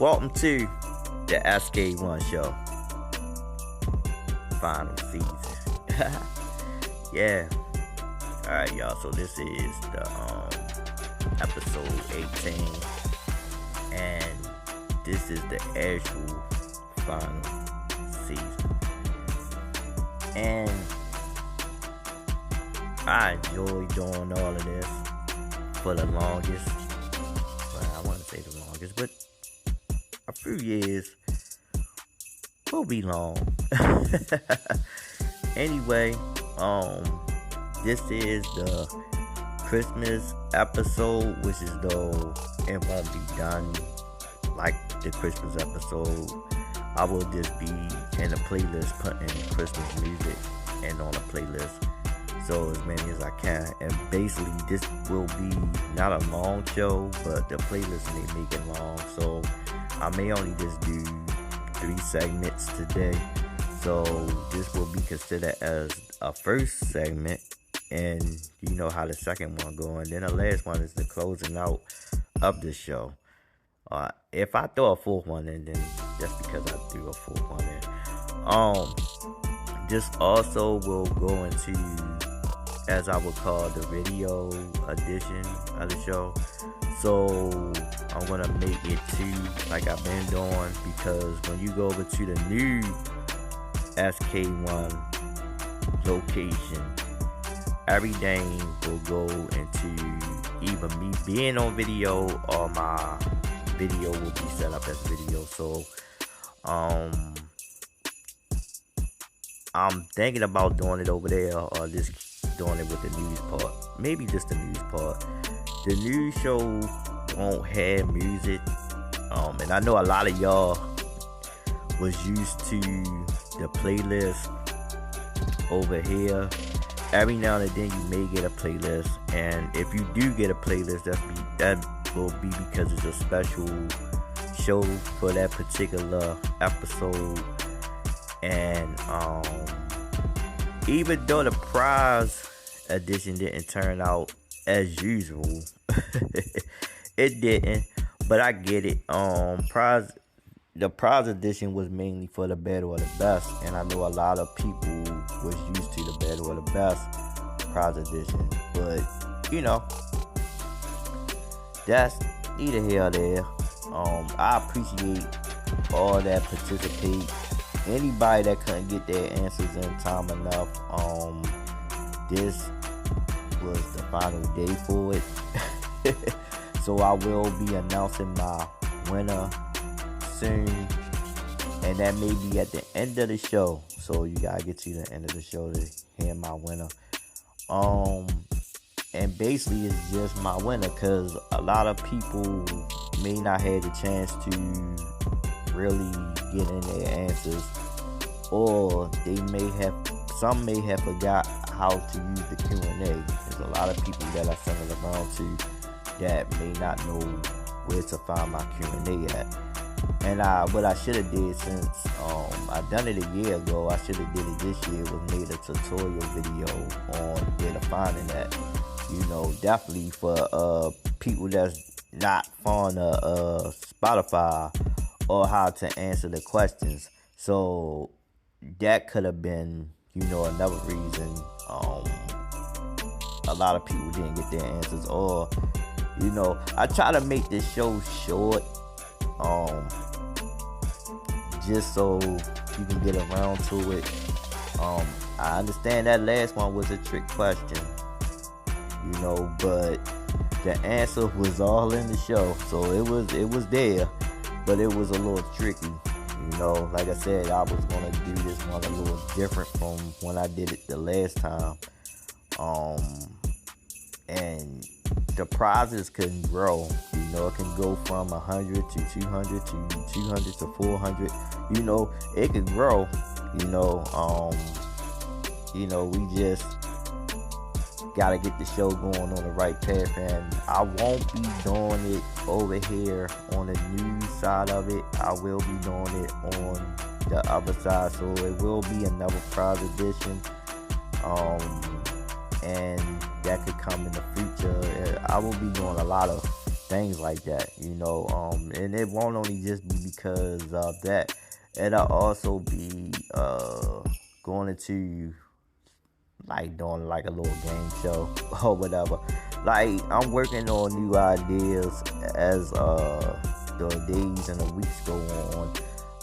Welcome to the SK1 show. Final season. Yeah. Alright, y'all. So this is the episode 18. And this is the actual final season. And I enjoy doing all of this for the longest. Well, I want to say the longest, but a few years will be long. Anyway, this is the Christmas episode, which is though it won't be done like the Christmas episode. I will just be in a playlist putting Christmas music and on a playlist, so as many as I can. And basically this will be not a long show, but the playlist may make it long, so I may only just do 3 segments today. So this will be considered as a first segment, and you know how the second one go, and then the last one is the closing out of the show. If I throw a fourth one in, then just because I threw a fourth one in. This also will go into, as I would call, the video edition of the show. So I'm gonna make it 2 like I've been doing, because when you go over to the new SK1 location, everything will go into either me being on video or my video will be set up as video. So I'm thinking about doing it over there, or just doing it with the news part. Maybe just the news part. The news show won't have music, and I know a lot of y'all was used to the playlist over here. Every now and then you may get a playlist, and if you do get a playlist, that will be because it's a special show for that particular episode. And even though the prize edition didn't turn out as usual, it didn't, but I get it. The prize edition was mainly for the better or the best, and I know a lot of people was used to the better or the best prize edition. But you know, that's neither here or there. I appreciate all that participate. Anybody that couldn't get their answers in time enough, this was the final day for it. So I will be announcing my winner soon, and that may be at the end of the show. So you gotta get to the end of the show to hear my winner. And basically it's just my winner, because a lot of people may not have the chance to really get in their answers, or some may have forgot how to use the Q&A. There's a lot of people that I send it around to that may not know where to find my Q&A at. And what I should have did, since I done it a year ago, I should have did it this year, was made a tutorial video on where to find it at. You know, definitely for people that's not fond of Spotify, or how to answer the questions. So that could have been, you know, another reason a lot of people didn't get their answers. Or, you know, I try to make this show short, just so you can get around to it. I understand that last one was a trick question, you know, but the answer was all in the show, so it was there, but it was a little tricky. You know, like I said, I was gonna do this one a little different from when I did it the last time. And the prizes can grow. You know, it can go from 100 to 200 to 200 to 400. You know, it can grow. You know, we just gotta get the show going on the right path, and I won't be doing it over here on the news side of it. I will be doing it on the other side, so it will be another prize edition, and that could come in the future. I will be doing a lot of things like that, and it won't only just be because of that. It'll also be going into like doing like a little game show or whatever. Like I'm working on new ideas as the days and the weeks go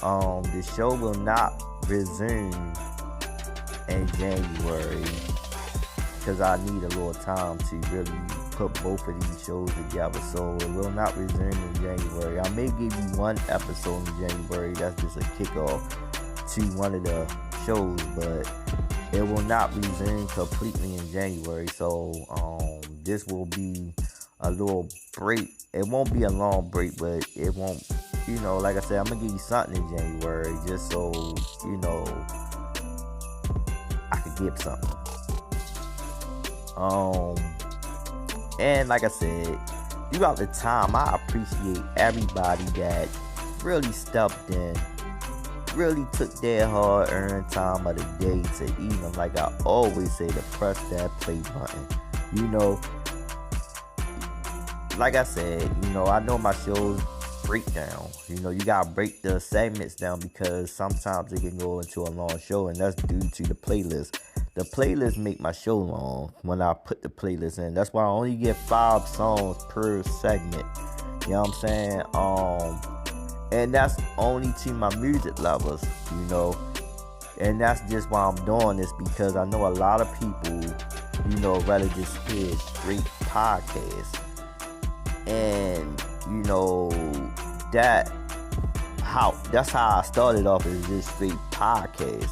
on. The show will not resume in January because I need a little time to really put both of these shows together. So it will not resume in January. I may give you one episode in January. That's just a kickoff to one of the shows, but it will not resume completely in January. So this will be a little break. It won't be a long break, but it won't, like I said, I'm gonna give you something in January just so I could give something. And like I said, throughout the time, I appreciate everybody that really stepped in, really took their hard-earned time of the day to even, like I always say, to press that play button. Like I said, I know my shows break down. You gotta break the segments down because sometimes it can go into a long show, and that's due to the playlist. The playlist make my show long when I put the playlist in. That's why I only get 5 songs per segment. You know what I'm saying? And that's only to my music lovers, And that's just why I'm doing this, because I know a lot of people, rather just hear straight podcasts. And, that's how I started off, as just straight podcast.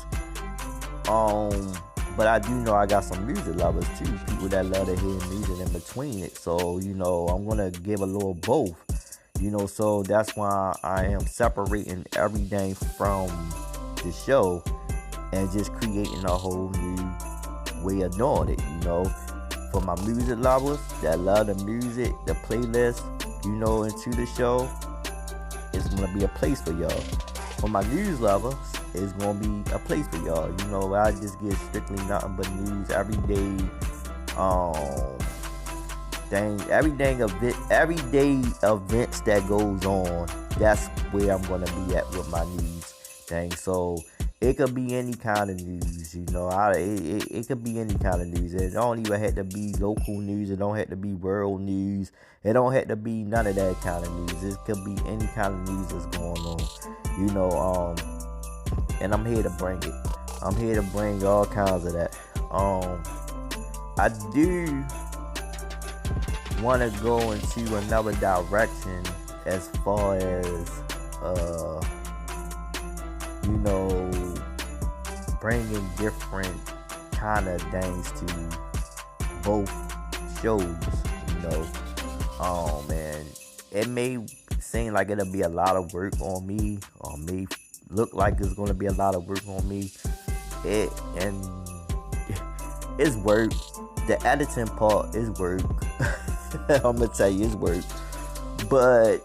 But I do know I got some music lovers too, people that love to hear music in between it. So, I'm gonna give a little both. So that's why I am separating everything from the show and just creating a whole new way of doing it, For my music lovers that love the music, the playlist, into the show, it's gonna be a place for y'all. For my news lovers, it's gonna be a place for y'all. I just get strictly nothing but news every day. Everyday events that goes on. That's where I'm gonna be at with my news thing. So it could be any kind of news, it could be any kind of news. It don't even have to be local news. It don't have to be world news. It don't have to be none of that kind of news. It could be any kind of news that's going on, and I'm here to bring it. I'm here to bring all kinds of that. I do want to go into another direction as far as bringing different kind of things to both shows. Man, it may seem like it'll be a lot of work on me, or may look like it's gonna be a lot of work on me. It's work. The editing part is work. I'm gonna tell you, it's work. But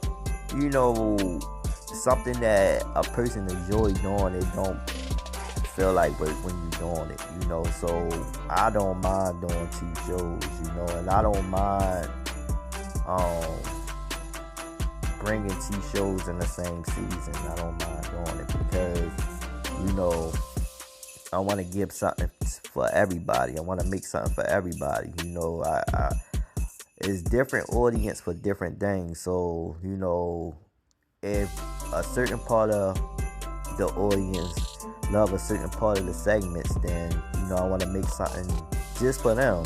something that a person enjoys doing, it don't feel like work when you're doing it. So I don't mind doing 2 shows. And I don't mind bringing 2 shows in the same season. I don't mind doing it because I want to give something for everybody. I want to make something for everybody. It's different audience for different things. So if a certain part of the audience love a certain part of the segments, then I want to make something just for them.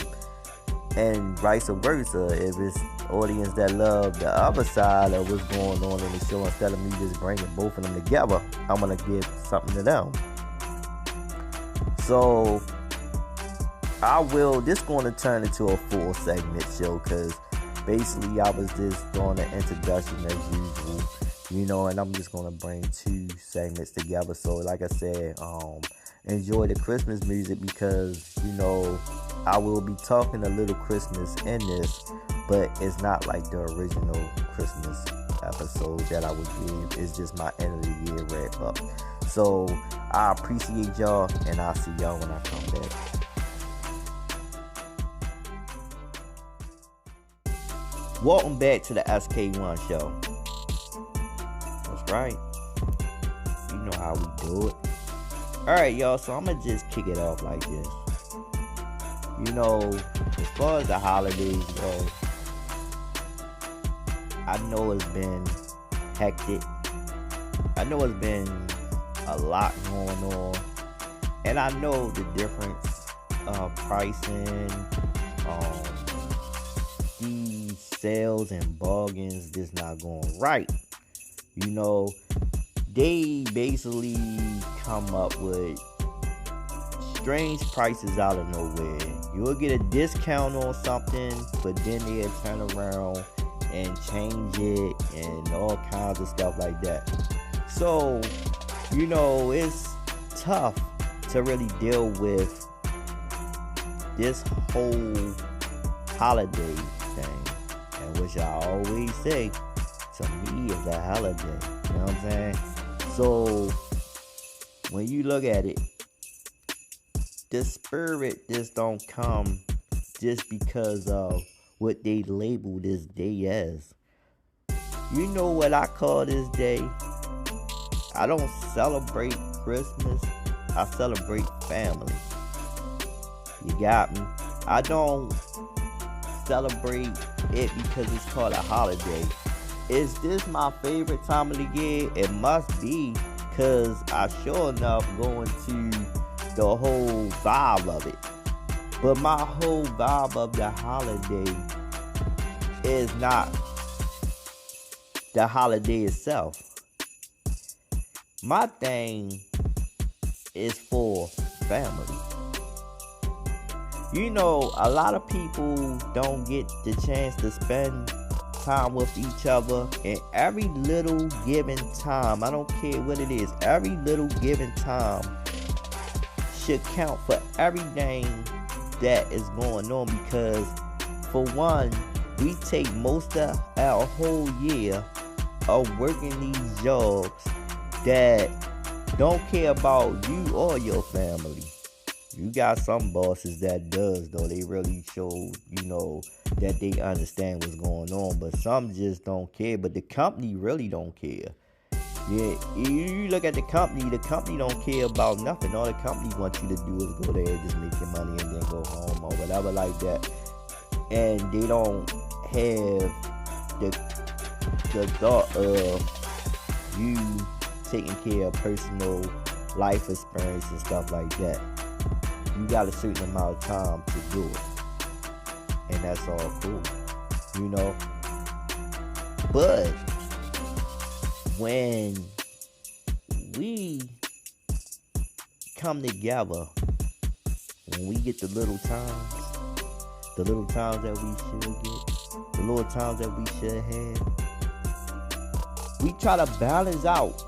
And vice versa, if it's audience that love the other side of what's going on in the show, instead of me just bringing both of them together, I'm going to give something to them. So this going to turn into a full segment show, because basically I was just doing an introduction as usual, and I'm just going to bring 2 segments together. So like I said, enjoy the Christmas music, because I will be talking a little Christmas in this, but it's not like the original Christmas episode that I would give. It's just my end of the year wrap up. So I appreciate y'all, and I'll see y'all when I come back. Welcome back to the SK1 show. That's right. You know how we do it. Alright, y'all, so I'm gonna just kick it off like this. You know, as far as the holidays go, I know it's been hectic. I know it's been a lot going on. And I know the difference pricing, these sales and bargains just not going right. You know, they basically come up with strange prices out of nowhere. You'll get a discount on something, but then they'll turn around and change it and all kinds of stuff like that. So, you know, it's tough to really deal with this whole holiday thing, and which I always say, to me, is a holiday. You know what I'm saying? So when you look at it, the spirit just don't come just because of what they label this day as. You know what I call this day? I don't celebrate Christmas. I celebrate family. You got me? I don't celebrate it because it's called a holiday. Is this my favorite time of the year? It must be, because I sure enough go into the whole vibe of it. But my whole vibe of the holiday is not the holiday itself. My thing is for family. You know, a lot of people don't get the chance to spend time with each other, and every little given time, I don't care what it is, every little given time should count for everything that is going on, because for one, we take most of our whole year of working these jobs that don't care about you or your family. You got some bosses that does, though. They really show, you know, that they understand what's going on. But some just don't care. But the company really don't care. Yeah, you look at the company don't care about nothing. All the company wants you to do is go there and just make your money and then go home or whatever like that. And they don't have the thought of you taking care of personal life experience and stuff like that. You got a certain amount of time to do it, and that's all cool, you know. But when we come together, when we get the little times that we should get, the little times that we should have, we try to balance out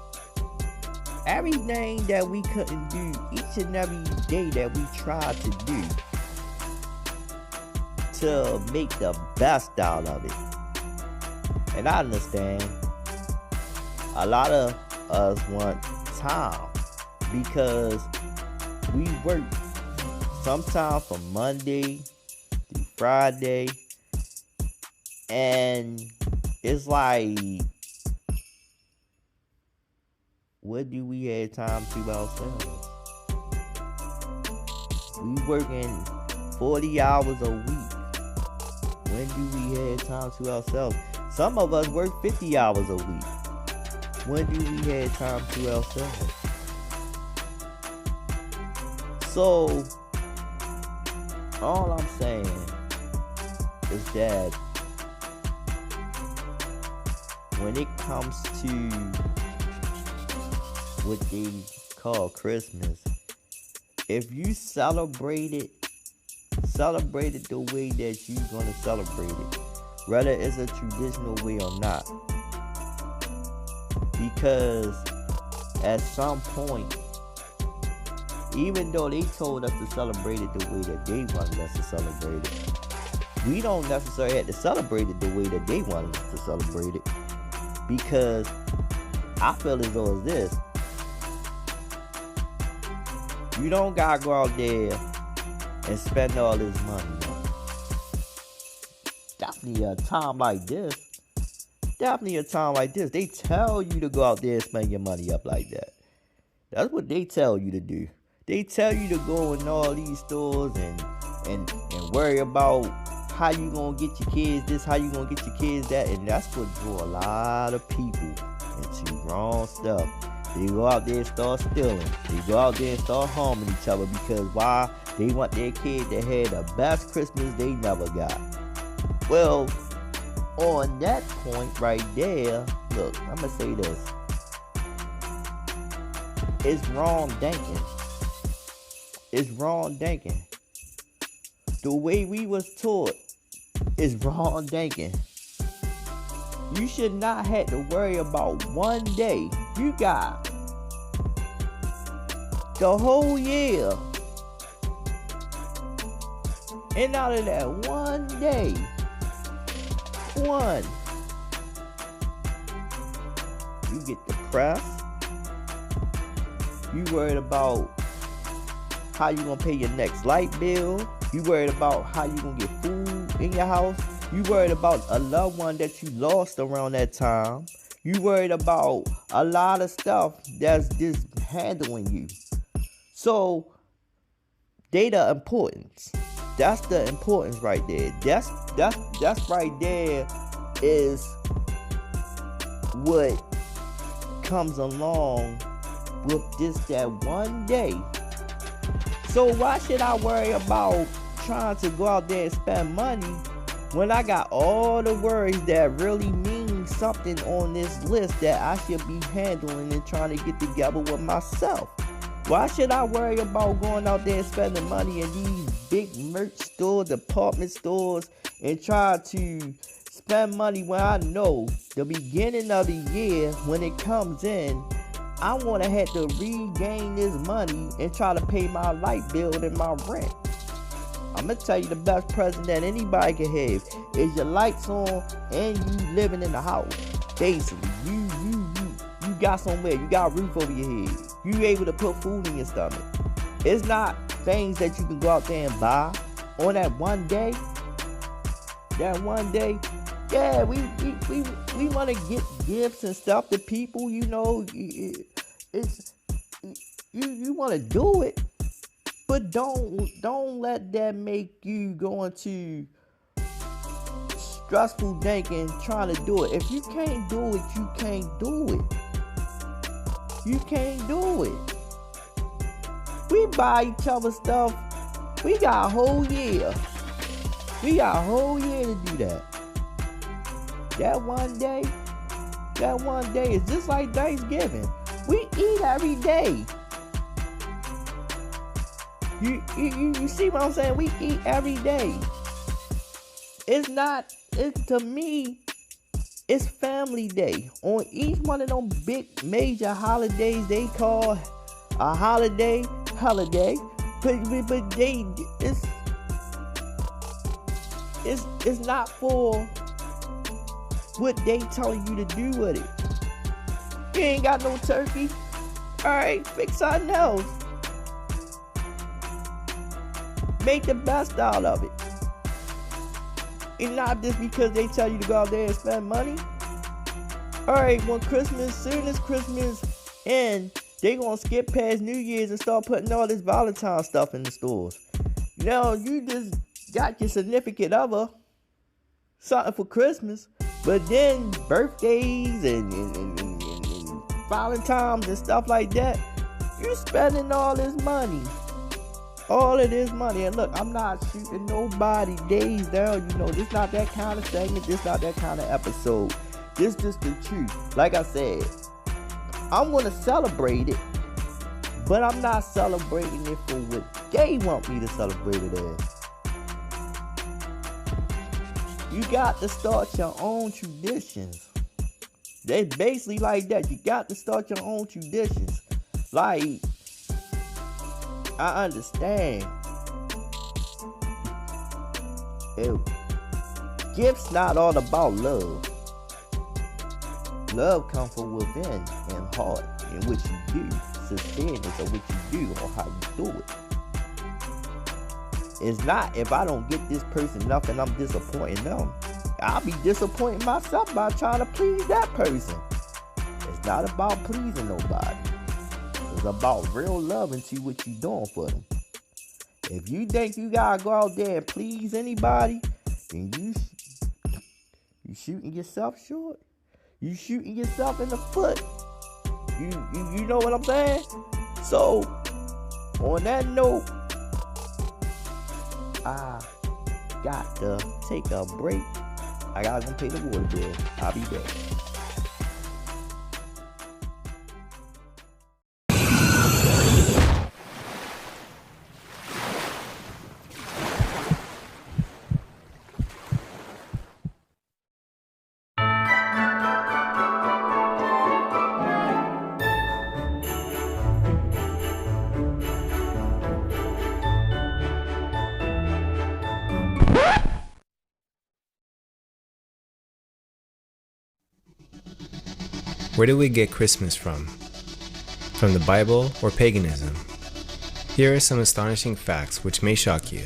everything that we couldn't do each and every day that we tried to do to make the best out of it. And I understand a lot of us want time because we work sometimes from Monday through Friday, and it's like, what do we have time to ourselves? We working 40 hours a week. When do we have time to ourselves? Some of us work 50 hours a week. When do we have time to ourselves? So, all I'm saying is that when it comes to what they call Christmas, if you celebrate it the way that you're gonna celebrate it, whether it's a traditional way or not. Because at some point, even though they told us to celebrate it the way that they wanted us to celebrate it, we don't necessarily have to celebrate it the way that they wanted us to celebrate it. Because I feel as though it's this: you don't gotta go out there and spend all this money. definitely a time like this. Definitely a time like this. They tell you to go out there and spend your money up like that. That's what they tell you to do. They tell you to go in all these stores and worry about how you gonna get your kids this, how you gonna get your kids that, and that's what drew a lot of people into wrong stuff. They go out there and start stealing. They go out there and start harming each other because why? They want their kid to have the best Christmas they never got. Well, on that point right there, look, I'm gonna say this. It's wrong thinking. It's wrong thinking. The way we was taught is wrong thinking. You should not have to worry about one day. You got the whole year. And out of that one day, you get depressed. You worried about how you gonna pay your next light bill. You worried about how you gonna get food in your house. You worried about a loved one that you lost around that time. You worried about a lot of stuff that's just handling you. So, data importance. That's the importance right there. That's right there is what comes along with just that one day. So why should I worry about trying to go out there and spend money when I got all the worries that really mean something on this list that I should be handling and trying to get together with myself? Why should I worry about going out there and spending money in these big merch stores, department stores, and try to spend money when I know the beginning of the year, when it comes in, I want to have to regain this money and try to pay my light bill and my rent. I'm going to tell you the best present that anybody can have is your lights on and you living in the house. Basically, you got somewhere, you got a roof over your head. You able to put food in your stomach. It's not things that you can go out there and buy on that one day. That one day, yeah, we want to get gifts and stuff to people. You know, it's you want to do it, but don't let that make you go into stressful thinking trying to do it. If you can't do it, you can't do it. You can't do it. We buy each other stuff. We got a whole year. We got a whole year to do that. That one day is just like Thanksgiving. We eat every day. You see what I'm saying? We eat every day. To me, it's family day. On each one of them big major holidays they call a holiday. But it's not for what they telling you to do with it. You ain't got no turkey. Alright, fix something else. Make the best out of it. And not just because they tell you to go out there and spend money. Alright, soon as Christmas ends, they gonna skip past New Year's and start putting all this Valentine stuff in the stores. You know, you just got your significant other something for Christmas, but then birthdays and Valentine's and stuff like that, you spending all this money. All of this money. And look, I'm not shooting nobody days down. You know, this not that kind of segment. This not that kind of episode. This just the truth. Like I said, I'm going to celebrate it, but I'm not celebrating it for what they want me to celebrate it as. You got to start your own traditions. They basically like that. You got to start your own traditions. Like, I understand. Gifts not all about love. Love comes from within and heart and what you do. Sustainability of what you do or how you do it. It's not if I don't get this person enough and I'm disappointing them. I'll be disappointing myself by trying to please that person. It's not about pleasing nobody. It's about real love and see what you're doing for them. If you think you gotta go out there and please anybody, then you shooting yourself short. You shooting yourself in the foot. You know what I'm saying? So, on that note, I got to take a break. I gotta go pay the water bill. I'll be back. Where do we get Christmas from? From the Bible or paganism? Here are some astonishing facts which may shock you.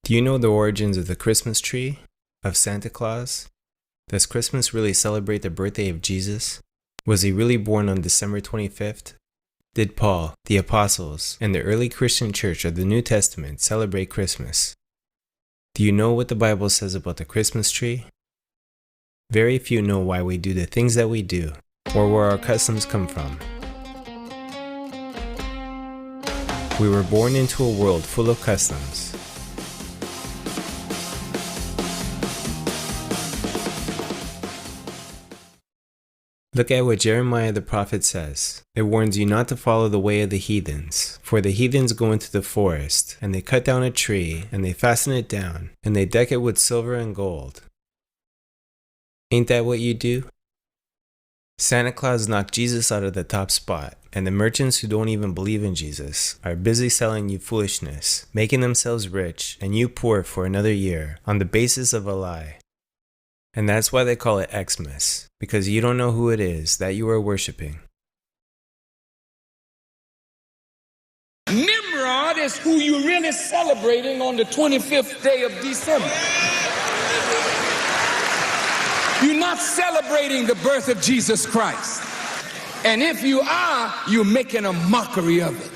Do you know the origins of the Christmas tree? Of Santa Claus? Does Christmas really celebrate the birthday of Jesus? Was he really born on December 25th? Did Paul, the apostles, and the early Christian church of the New Testament celebrate Christmas? Do you know what the Bible says about the Christmas tree? Very few know why we do the things that we do, or where our customs come from. We were born into a world full of customs. Look at what Jeremiah the prophet says. It warns you not to follow the way of the heathens, for the heathens go into the forest, and they cut down a tree, and they fasten it down, and they deck it with silver and gold. Ain't that what you do? Santa Claus knocked Jesus out of the top spot, and the merchants who don't even believe in Jesus are busy selling you foolishness, making themselves rich and you poor for another year on the basis of a lie. And that's why they call it Xmas, because you don't know who it is that you are worshiping. Nimrod is who you're really celebrating on the 25th day of December. You're not celebrating the birth of Jesus Christ. And if you are, you're making a mockery of it.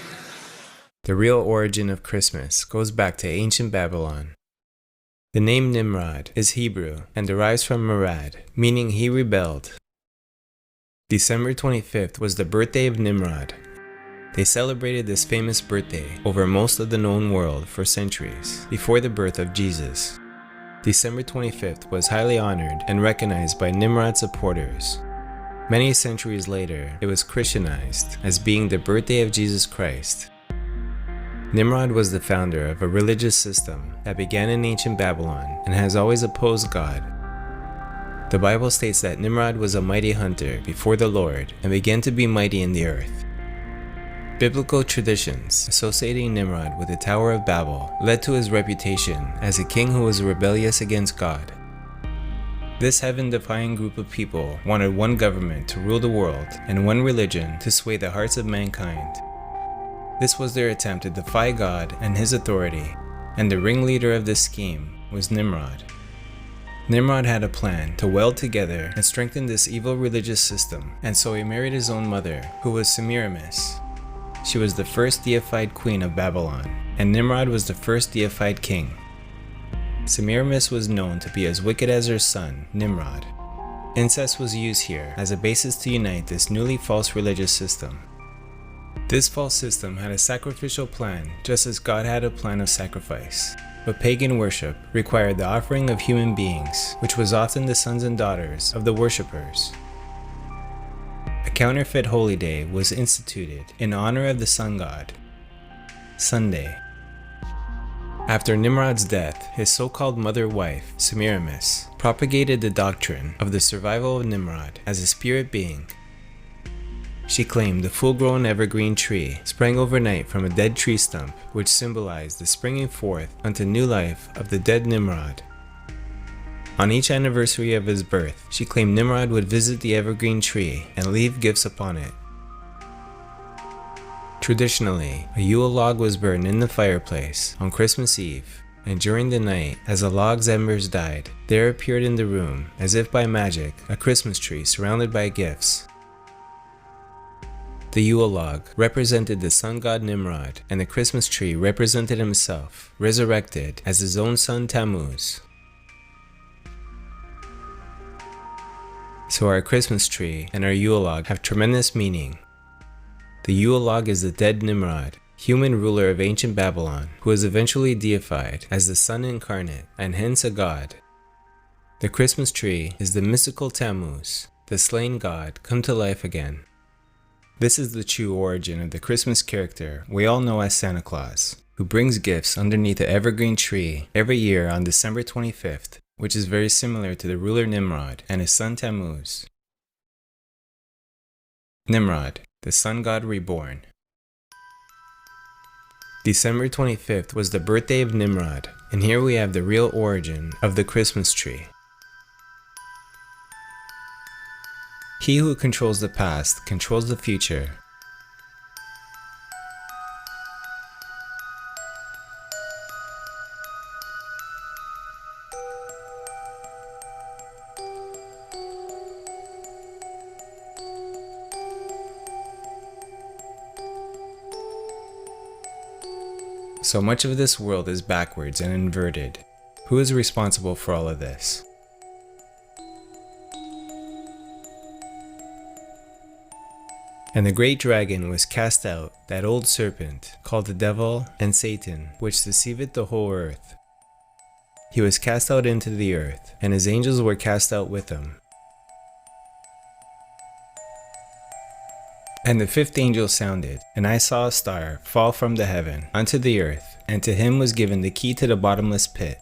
The real origin of Christmas goes back to ancient Babylon. The name Nimrod is Hebrew and derives from Marad, meaning he rebelled. December 25th was the birthday of Nimrod. They celebrated this famous birthday over most of the known world for centuries before the birth of Jesus. December 25th was highly honored and recognized by Nimrod's supporters. Many centuries later, it was Christianized as being the birthday of Jesus Christ. Nimrod was the founder of a religious system that began in ancient Babylon and has always opposed God. The Bible states that Nimrod was a mighty hunter before the Lord and began to be mighty in the earth. Biblical traditions associating Nimrod with the Tower of Babel led to his reputation as a king who was rebellious against God. This heaven-defying group of people wanted one government to rule the world and one religion to sway the hearts of mankind. This was their attempt to defy God and his authority, and the ringleader of this scheme was Nimrod. Nimrod had a plan to weld together and strengthen this evil religious system, and so he married his own mother, who was Semiramis. She was the first deified queen of Babylon, and Nimrod was the first deified king. Semiramis was known to be as wicked as her son, Nimrod. Incest was used here as a basis to unite this newly false religious system. This false system had a sacrificial plan just as God had a plan of sacrifice, but pagan worship required the offering of human beings, which was often the sons and daughters of the worshippers. A counterfeit holy day was instituted in honor of the sun god, Sunday. After Nimrod's death, his so-called mother-wife, Semiramis, propagated the doctrine of the survival of Nimrod as a spirit being. She claimed the full-grown evergreen tree sprang overnight from a dead tree stump, which symbolized the springing forth unto new life of the dead Nimrod. On each anniversary of his birth, she claimed Nimrod would visit the evergreen tree and leave gifts upon it. Traditionally, a Yule log was burned in the fireplace on Christmas Eve and during the night, as the log's embers died, there appeared in the room, as if by magic, a Christmas tree surrounded by gifts. The Yule log represented the sun god Nimrod, and the Christmas tree represented himself, resurrected as his own son Tammuz. So our Christmas tree and our Yule log have tremendous meaning. The Yule log is the dead Nimrod, human ruler of ancient Babylon, who was eventually deified as the Son incarnate and hence a god. The Christmas tree is the mystical Tammuz, the slain god come to life again. This is the true origin of the Christmas character we all know as Santa Claus, who brings gifts underneath the evergreen tree every year on December 25th, which is very similar to the ruler Nimrod and his son Tammuz. Nimrod, the sun god reborn. December 25th was the birthday of Nimrod, and here we have the real origin of the Christmas tree. He who controls the past controls the future. So much of this world is backwards and inverted. Who is responsible for all of this? And the great dragon was cast out, that old serpent, called the devil and Satan, which deceiveth the whole earth. He was cast out into the earth, and his angels were cast out with him. And the fifth angel sounded, and I saw a star fall from the heaven unto the earth, and to him was given the key to the bottomless pit.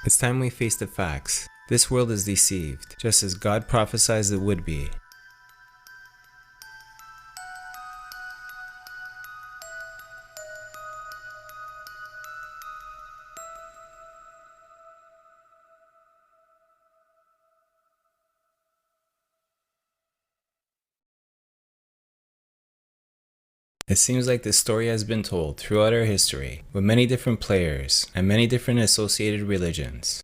It's time we face the facts. This world is deceived, just as God prophesied it would be. It seems like this story has been told throughout our history, with many different players and many different associated religions.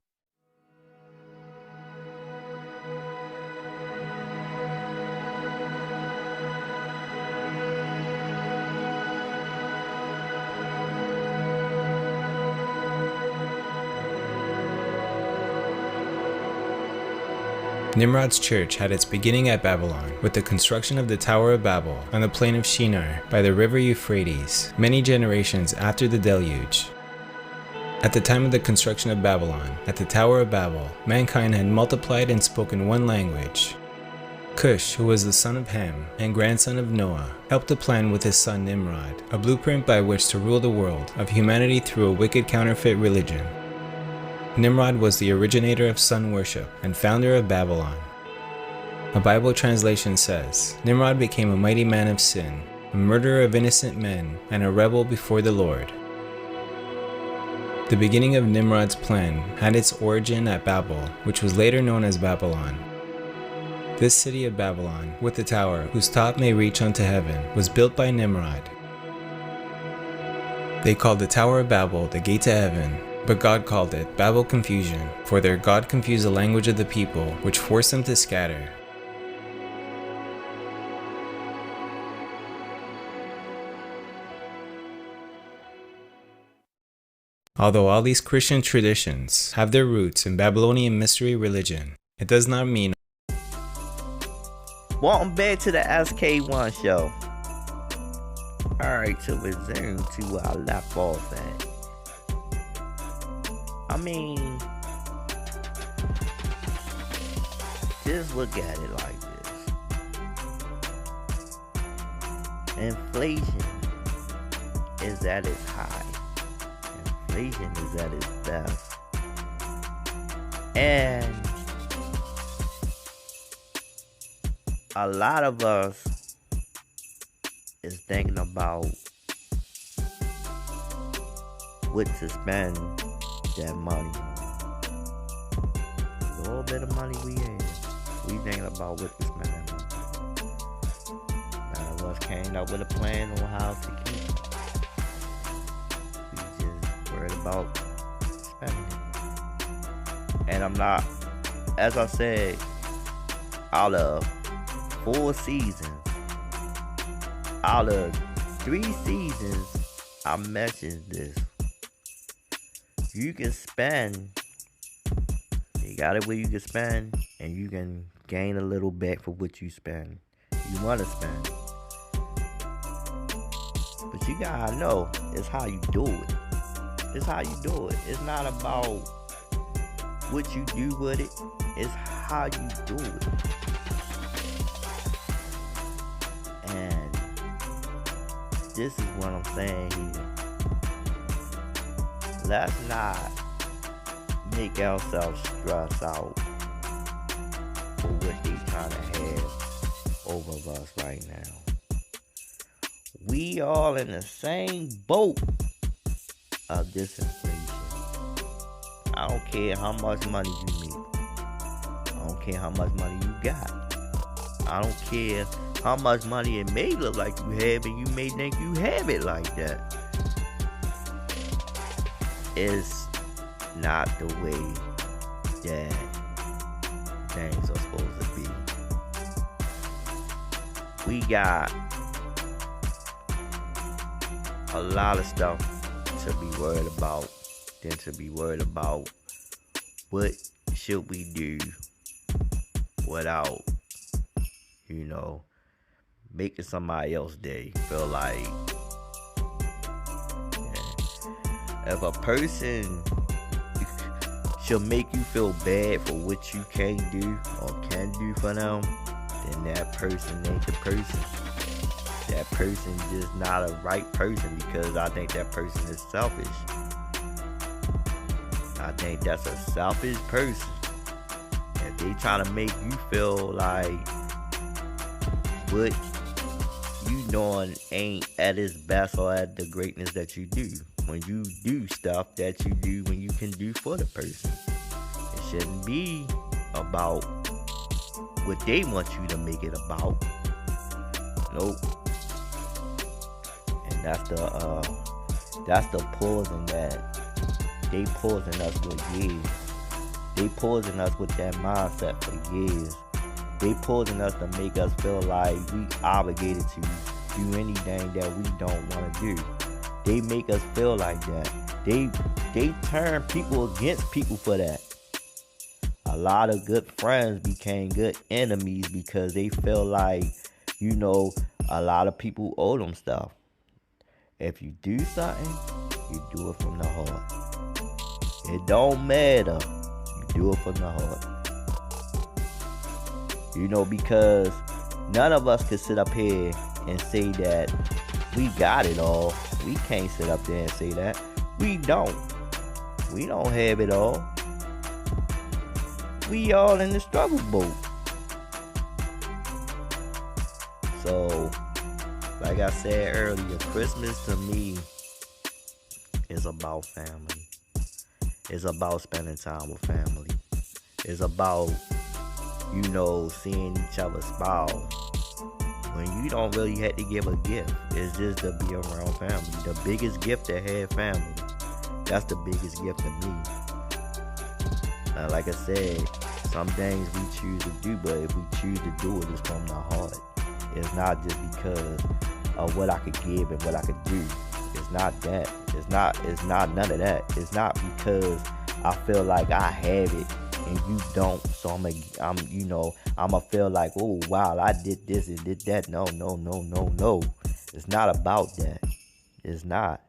Nimrod's church had its beginning at Babylon, with the construction of the Tower of Babel on the plain of Shinar by the river Euphrates, many generations after the deluge. At the time of the construction of Babylon, at the Tower of Babel, mankind had multiplied and spoken one language. Cush, who was the son of Ham and grandson of Noah, helped to plan with his son Nimrod, a blueprint by which to rule the world of humanity through a wicked counterfeit religion. Nimrod was the originator of sun worship and founder of Babylon. A Bible translation says, Nimrod became a mighty man of sin, a murderer of innocent men, and a rebel before the Lord. The beginning of Nimrod's plan had its origin at Babel, which was later known as Babylon. This city of Babylon, with the tower whose top may reach unto heaven, was built by Nimrod. They called the Tower of Babel the gate to heaven, but God called it Babel confusion, for their God confused the language of the people, which forced them to scatter. Although all these Christian traditions have their roots in Babylonian mystery religion, it does not mean. Welcome back to the SK1 show. Alright, to resume to where I left off at. I mean, just look at it like this. Inflation is at its high. Inflation is at its best. And a lot of us is thinking about what to spend that money. A little bit of money we have. We thinking about what to spend that of us came up with a plan on how to keep it. We just worried about spending it. And I'm not, as I said, out of 4 seasons, out of 3 seasons, I mentioned this. You can spend, you got it where you can spend, and you can gain a little back for what you spend. You want to spend. But you gotta know, it's how you do it. It's how you do it. It's not about what you do with it. It's how you do it. And this is what I'm saying here. Let's not make ourselves stress out for what they trying to have over us right now. We all in the same boat of this inflation. I don't care how much money you make. I don't care how much money you got. I don't care how much money it may look like you have, and you may think you have it like that. It's not the way that things are supposed to be. We got a lot of stuff to be worried about than to be worried about what should we do without, making somebody else's day feel like, if a person should make you feel bad for what you can't do or can do for them, then that person ain't the person. That person just not a right person, because I think that person is selfish. I think that's a selfish person. If they trying to make you feel like what you doing ain't at its best or at the greatness that you do, when you do stuff that you do when you can do for the person. It shouldn't be about what they want you to make it about. Nope. And that's the poison that they poison us with years. They poison us with that mindset for years. They poison us to make us feel like we obligated to do anything that we don't want to do. They make us feel like that. They turn people against people for that. A lot of good friends became good enemies because they feel like, a lot of people owe them stuff. If you do something, you do it from the heart. It don't matter. You do it from the heart. Because none of us can sit up here and say that we got it all. We can't sit up there and say that. We don't. We don't have it all. We all in the struggle boat. So, like I said earlier, Christmas to me is about family. It's about spending time with family. It's about, seeing each other smile. When you don't really have to give a gift, it's just to be around family. The biggest gift to have family. That's the biggest gift to me. Now, like I said, some things we choose to do, but if we choose to do it, it's from the heart. It's not just because of what I could give and what I could do. It's not that. It's not none of that. It's not because I feel like I have it and you don't, so I'm I'ma feel like, oh wow, I did this and did that. No. It's not about that. It's not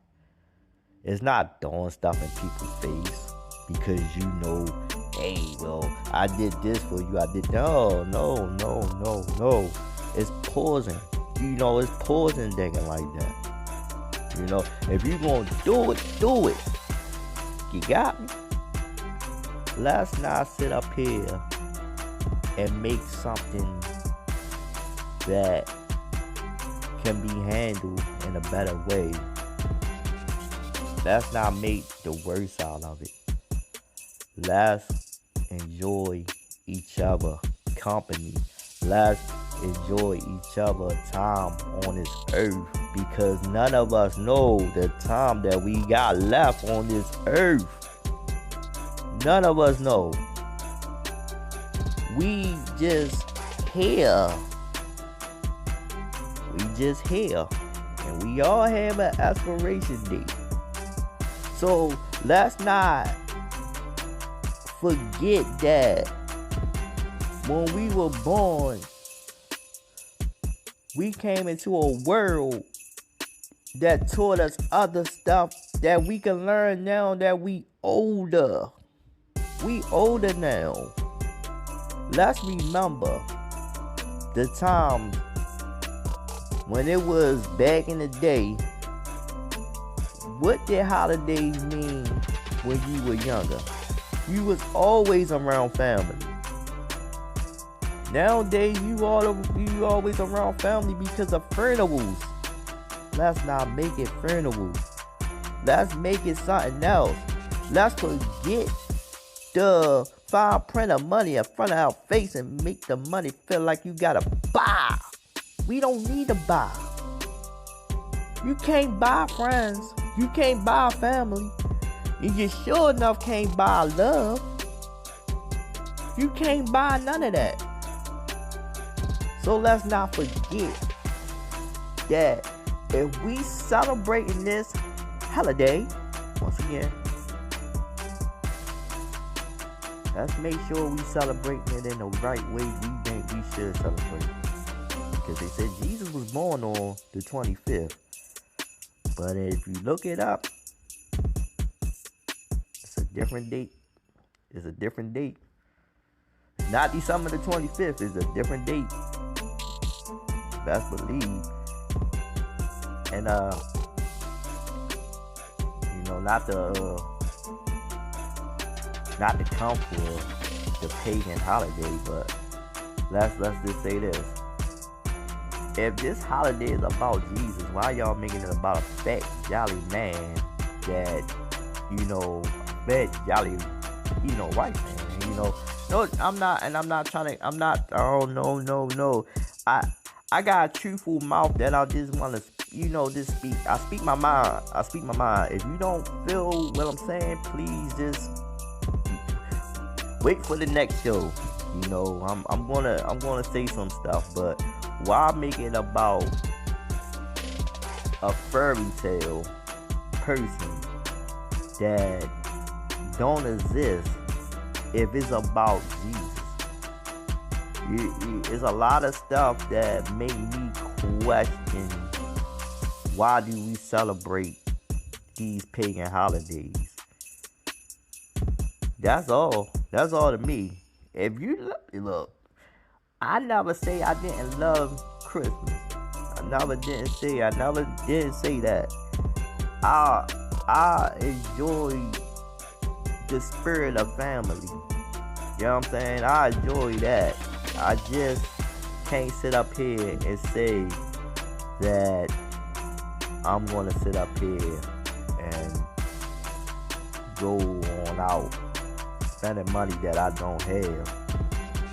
throwing stuff in people's face because hey, well, I did this for you. I did no. It's poison. It's poison thinking like that. If you gonna do it, do it. You got me? Let's not sit up here and make something that can be handled in a better way. Let's not make the worst out of it. Let's enjoy each other company. enjoy each other time on this earth, because none of us know the time that we got left on this earth. None of us know. We just here. We just here. And we all have an expiration date. So let's not forget that when we were born, we came into a world that taught us other stuff that we can learn now that we older. We older now. Let's remember the times when it was back in the day. What did holidays mean when you were younger? You was always around family. Nowadays, you always around family because of funerals. Let's not make it funerals. Let's make it something else. Let's forget the fine print of money in front of our face and make the money feel like you gotta buy. We don't need to buy. You can't buy friends. You can't buy family. And you sure enough can't buy love. You can't buy none of that. So let's not forget that if we celebrating this holiday, once again, let's make sure we celebrating it in the right way we think we should celebrate. Because they said Jesus was born on the 25th. But if you look it up, it's a different date. It's a different date. Not December the 25th. It's a different date. Best believe. And not to come for the pagan holiday, but let's just say this. If this holiday is about Jesus, why y'all making it about a fat, jolly man that, fat, jolly, white man, No, I'm not trying to, no. I got a truthful mouth that I just want to, just speak. I speak my mind. If you don't feel what I'm saying, please just wait for the next show. I'm gonna say some stuff, but why make it about a fairy tale person that don't exist if it's about Jesus? It's a lot of stuff that make me question, why do we celebrate these pagan holidays? That's all to me. If you look, I never say I didn't love Christmas. I never did say that. I enjoy the spirit of family. You know what I'm saying? I enjoy that. I just can't sit up here and say that I'm gonna sit up here and go on out spending money that I don't have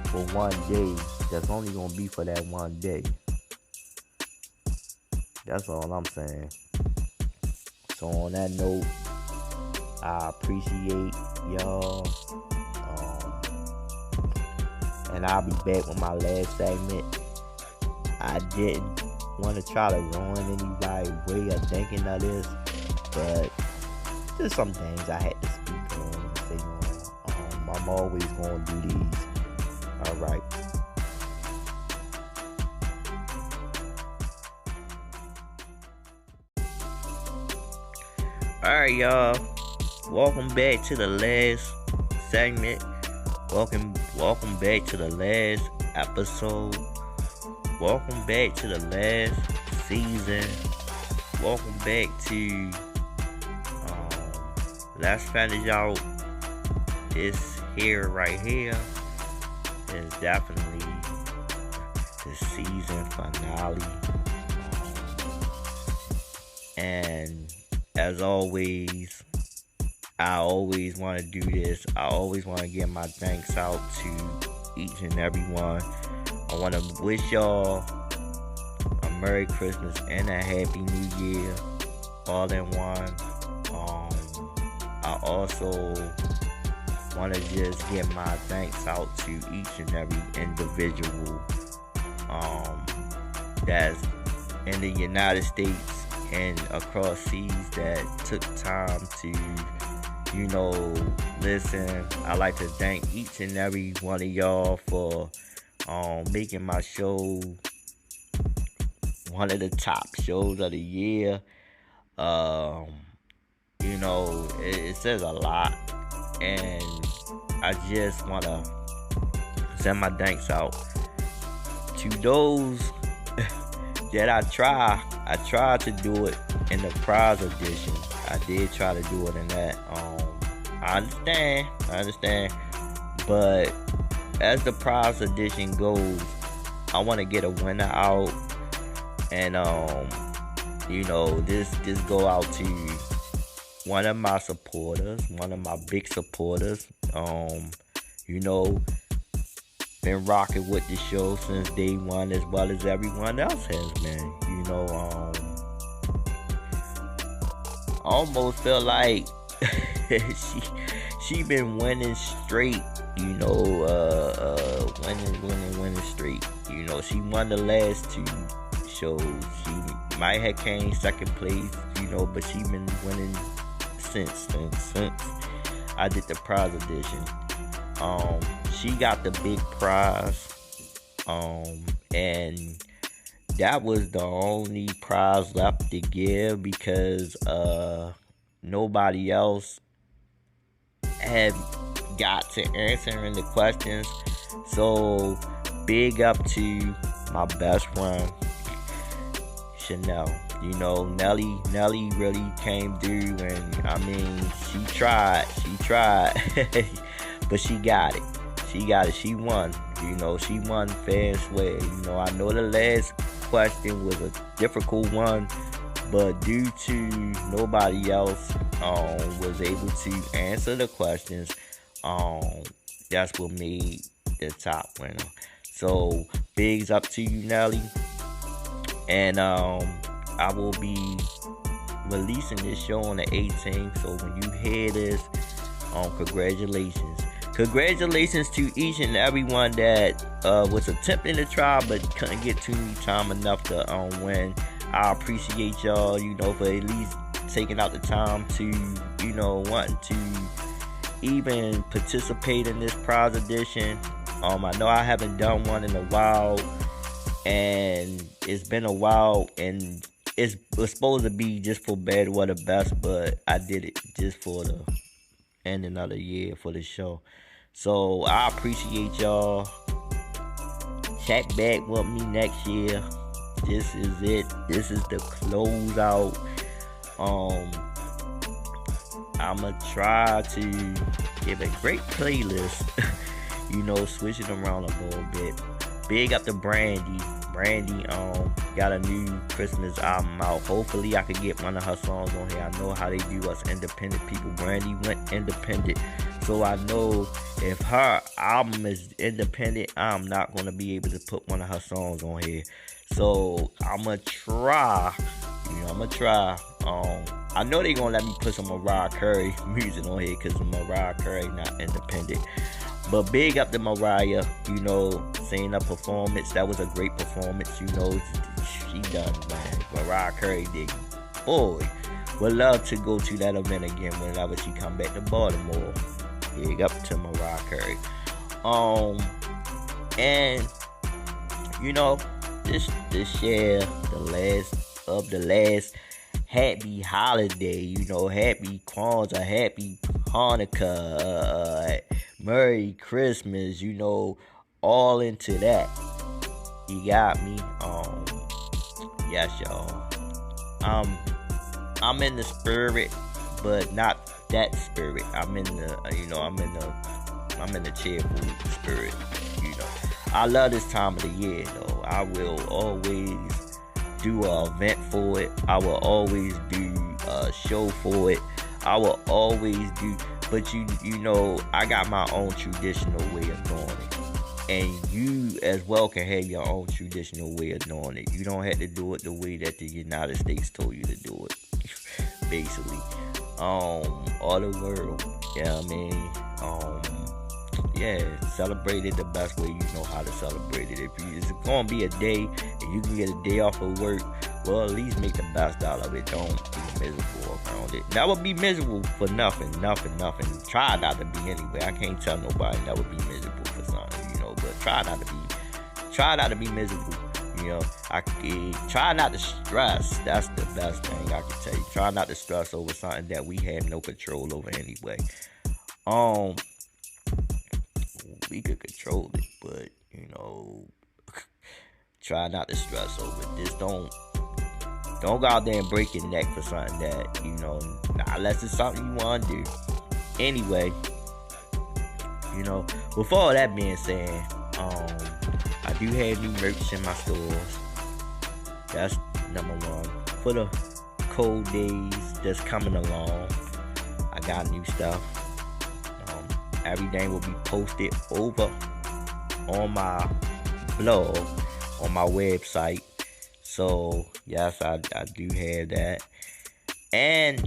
for one day. That's only gonna be for that one day. That's all I'm saying. So on that note, I appreciate y'all. And I'll be back with my last segment. I didn't want to try to ruin anybody's way of thinking of this, but just some things I had to speak on and say on. I'm always going to do these. Alright. Alright, y'all. Welcome back to the last segment. Welcome back to the last episode. Welcome back to the last season. Welcome back to let's finish out this here right here. Is definitely the season finale. And as always, I always want to do this. I always want to get my thanks out to each and every one. I want to wish y'all a Merry Christmas and a Happy New Year, all in one. I also want to just give my thanks out to each and every individual that's in the United States and across seas that took time to, listen. I like to thank each and every one of y'all for making my show one of the top shows of the year. It says a lot, and I just want to send my thanks out to those that I tried to do it in the prize edition. I did try to do it in that. I understand, but as the prize edition goes, I want to get a winner out, and this go out to one of my supporters, one of my big supporters. Been rocking with the show since day one, as well as everyone else has been. Almost feel like she been winning straight. Winning straight. She won the last two shows. She might have came second place, but she been winning since I did the prize edition. She got the big prize, and that was the only prize left to give because nobody else had got to answering the questions. So big up to my best friend Chanel. Nelly really came through, and she tried but she got it. She won. She won fair and square. I know the last question was a difficult one, but due to nobody else was able to answer the questions, that's what made the top winner. So bigs up to you, Nelly. And I will be releasing this show on the 18th. So when you hear this, congratulations. Congratulations to each and everyone that was attempting to try but couldn't get to me time enough to win. I appreciate y'all, for at least taking out the time to, wanting to even participate in this prize edition. I know I haven't done one in a while, and it's been a while, and it was supposed to be just for bad or the best, but I did it just for the end another year for the show. So I appreciate y'all. Check back with me next year. This is it. This is the closeout. I'ma try to give a great playlist. Switch it around a little bit. Big up to Brandy. Brandy got a new Christmas album out. Hopefully I could get one of her songs on here. I know how they do us independent people. Brandy went independent, so I know if her album is independent, I'm not gonna be able to put one of her songs on here. So I'ma try. I know they gonna let me put some Mariah Carey music on here because Mariah Carey not independent. But big up to Mariah, saying a performance. That was a great performance, she done, man. Mariah Carey did. Boy, would love to go to that event again whenever she come back to Baltimore. Big up to Mariah Carey. And, this year, the last happy holiday, happy Kwanzaa, happy Hanukkah, Merry Christmas, all into that. You got me. Yes, y'all. I'm in the spirit, but not that spirit. I'm in the cheerful spirit. I love this time of the year, though. I will always do an event for it. I will always do a show for it. I will always do, but I got my own traditional way of doing it. And you as well can have your own traditional way of doing it. You don't have to do it the way that the United States told you to do it. Basically. All the world. Yeah, I mean, celebrate it the best way you know how to celebrate it. If it's gonna be a day and you can get a day off of work, well, at least make the best out of it. Don't be miserable around it. Never be miserable for nothing. Try not to be anyway. I can't tell nobody never be miserable for something, but try not to be miserable. Try not to stress. That's the best thing I can tell you. Try not to stress over something that we have no control over anyway. We could control it, but try not to stress over it. Just don't go out there and break your neck for something that unless it's something you want to do. Anyway, with all that being said, I do have new merch in my stores. That's number one. For the cold days that's coming along, I got new stuff. Everything will be posted over on my blog, on my website. So yes, I do have that. And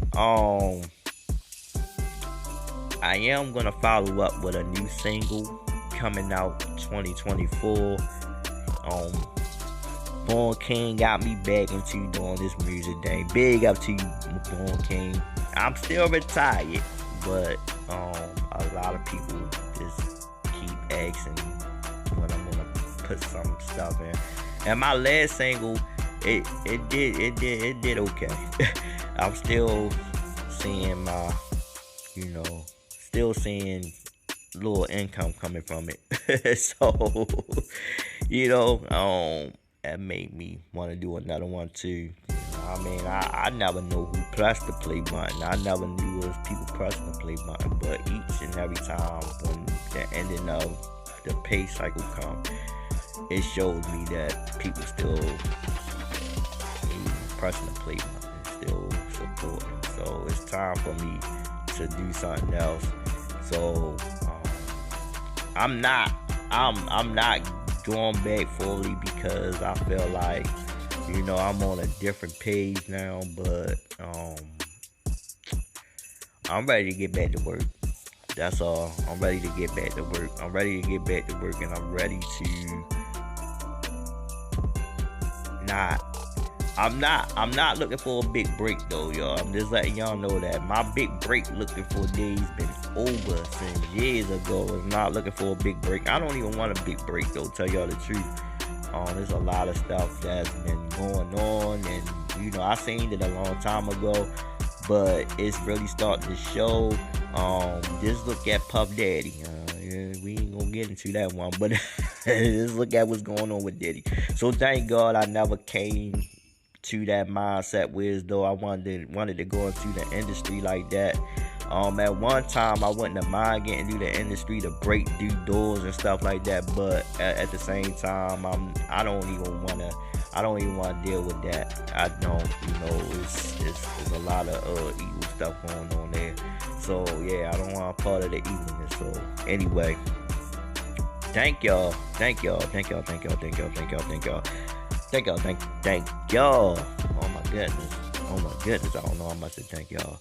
I am gonna follow up with a new single coming out 2024. Born King got me back into doing this music thing. Big up to you, Born King. I'm still retired, but a lot of people just keep asking when I'm gonna put some stuff in. And my last single, it did okay. I'm still seeing my, still seeing little income coming from it. So, that made me want to do another one too. I mean, I never know who pressed the play button. I never knew it was people pressing the play button. But each and every time when the ending of the pay cycle comes, it showed me that people still pressing the play button, still supporting. So it's time for me to do something else. So I'm not going back fully because I feel like I'm on a different page now, but I'm ready to get back to work. That's all. I'm ready to get back to work. And I'm ready to I'm not looking for a big break though, y'all. I'm just letting y'all know that my big break looking for days been over since years ago. I'm not looking for a big break. I don't even want a big break though, tell y'all the truth. There's a lot of stuff that's been going on, and I seen it a long time ago, but it's really starting to show. Just look at Puff Daddy. We ain't gonna get into that one, but just look at what's going on with Diddy. So thank God I never came to that mindset where as though I wanted to go into the industry like that. At one time I wouldn't have mind getting into the industry to break through doors and stuff like that, but at the same time I don't even want to deal with that. I don't, it's a lot of evil stuff going on there. So yeah, I don't want a part of the evilness. So anyway, thank y'all. Thank y'all. Oh my goodness. I don't know how much to thank y'all.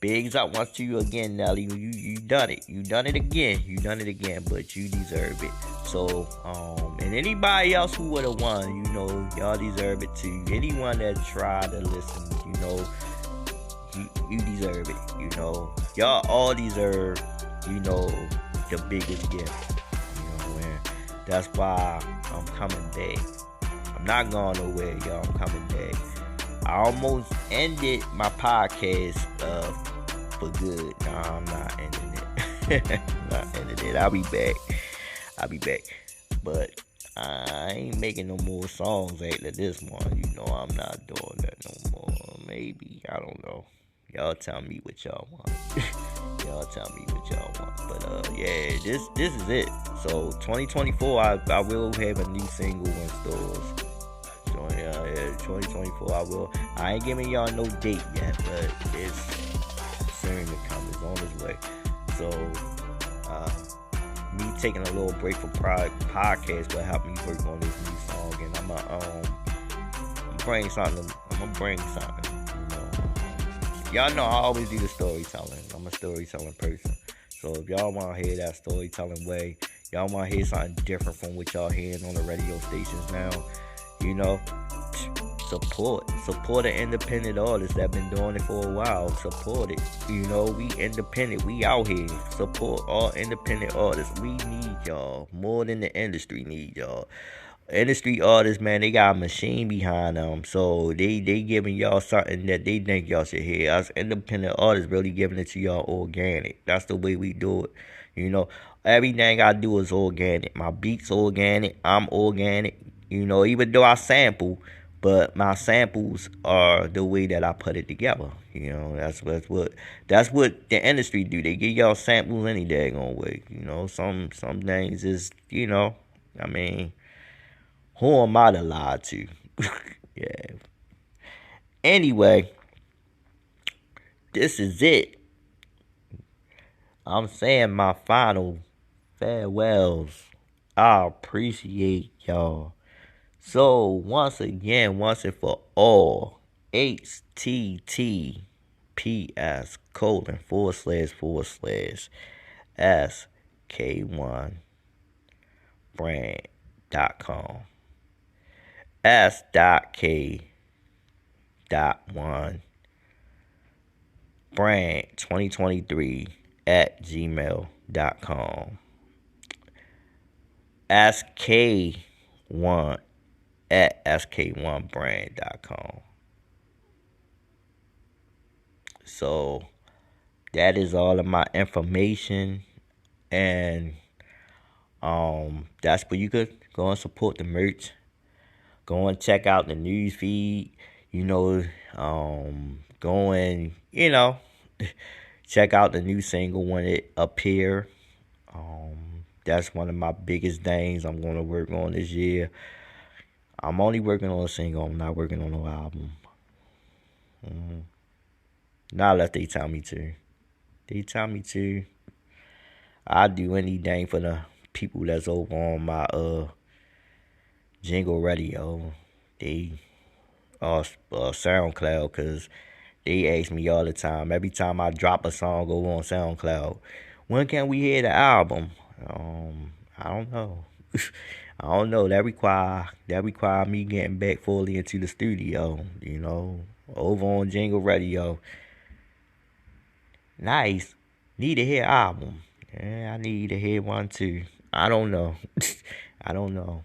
Bigs up once to you again, Nelly. You done it. You done it again, but you deserve it. So, and anybody else who would have won, y'all deserve it too. Anyone that tried to listen, you deserve it. Y'all all deserve, the biggest gift. And that's why I'm coming back. I'm not going nowhere, y'all. I'm coming back. I almost ended my podcast for good. No, I'm not ending it. I'll be back. But I ain't making no more songs after this one. I'm not doing that no more. Maybe. I don't know. Y'all tell me what y'all want. But yeah, this is it. So 2024, I will have a new single in stores. So yeah, 2024 I ain't giving y'all no date yet, but it's soon to come. It's on its way. So me taking a little break from podcast will help me work on this new song, and I'm gonna bring something. You know, y'all know I always do the storytelling. I'm a storytelling person. So if y'all want to hear that storytelling way, y'all want to hear something different from what y'all hearing on the radio stations now, you know, support the independent artists that been doing it for a while. Support it. You know, we independent. We out here. Support all independent artists. We need y'all more than the industry need y'all. Industry artists, man, they got a machine behind them, so they giving y'all something that they think y'all should hear. Us independent artists really giving it to y'all organic. That's the way we do it. You know, everything I do is organic. My beats organic. I'm organic. You know, even though I sample, but my samples are the way that I put it together. You know, that's what the industry do. They give y'all samples any daggone way. You know, some things is, you know, I mean, who am I to lie to? Yeah. Anyway, this is it. I'm saying my final farewells. I appreciate y'all. So, once again, once and for all, https://sk1brand.com. s.k.1 brand 2023 at gmail.com. sk1 at sk1brand.com. So that is all of my information, and that's where you could go and support the merch. Go and check out the news feed, you know, go and, you know, check out the new single when it appear. That's one of my biggest things I'm going to work on this year. I'm only working on a single. I'm not working on no album. Not unless they tell me to. They tell me to. I'll do anything for the people that's over on my Jingle Radio. They SoundCloud, because they ask me all the time. Every time I drop a song over on SoundCloud, when can we hear the album? I don't know. I don't know. That require me getting back fully into the studio, you know, over on Jingle Radio. Nice. Need to hear album. Yeah, I need to hear one too. I don't know. I don't know.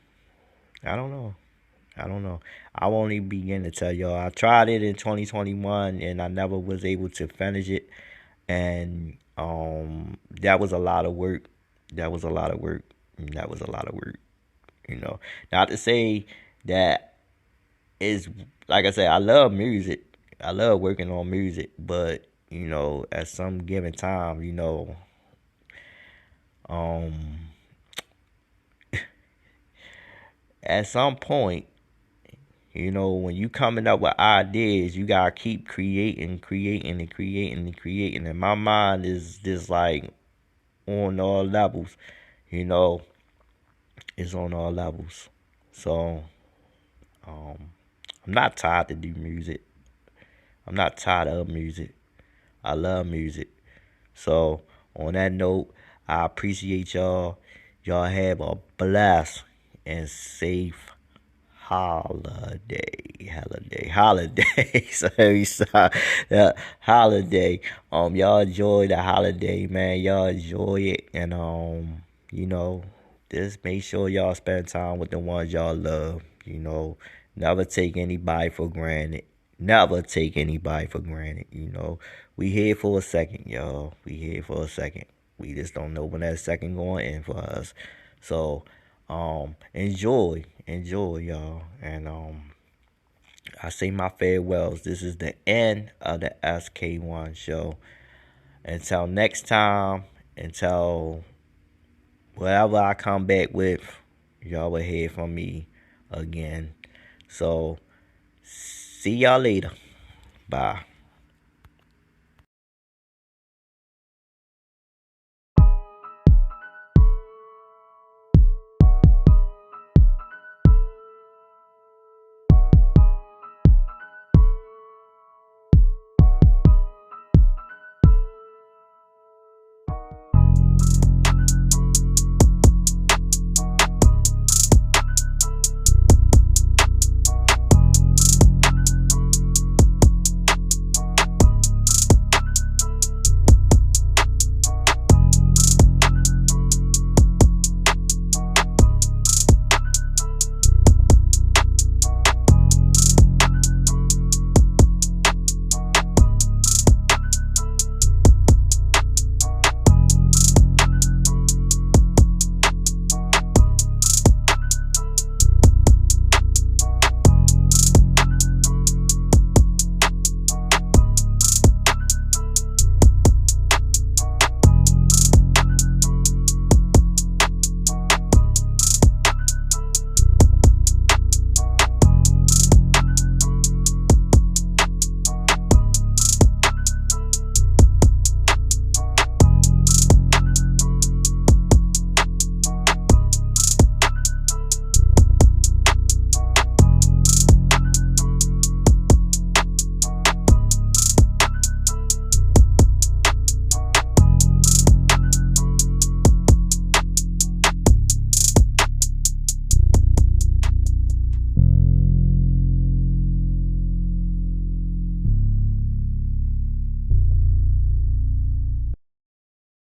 I won't even begin to tell y'all. I tried it in 2021 and I never was able to finish it. And that was a lot of work. You know. Not to say that is, like I said, I love music. I love working on music, but you know, at some given time, you know, at some point, you know, when you coming up with ideas, you gotta keep creating. And my mind is just like on all levels, you know. It's on all levels. So, I'm not tired to do music. I'm not tired of music. I love music. So, on that note, I appreciate y'all. Y'all have a blessed and safe holiday. Sorry. Holiday. Y'all enjoy the holiday, man. Y'all enjoy it, and you know, just make sure y'all spend time with the ones y'all love. You know, never take anybody for granted. You know, we here for a second, y'all. We just don't know when that second going in for us. So, enjoy, y'all. And I say my farewells. This is the end of the SK1 show. Until next time, until whatever I come back with, y'all will hear from me again. So, see y'all later. Bye.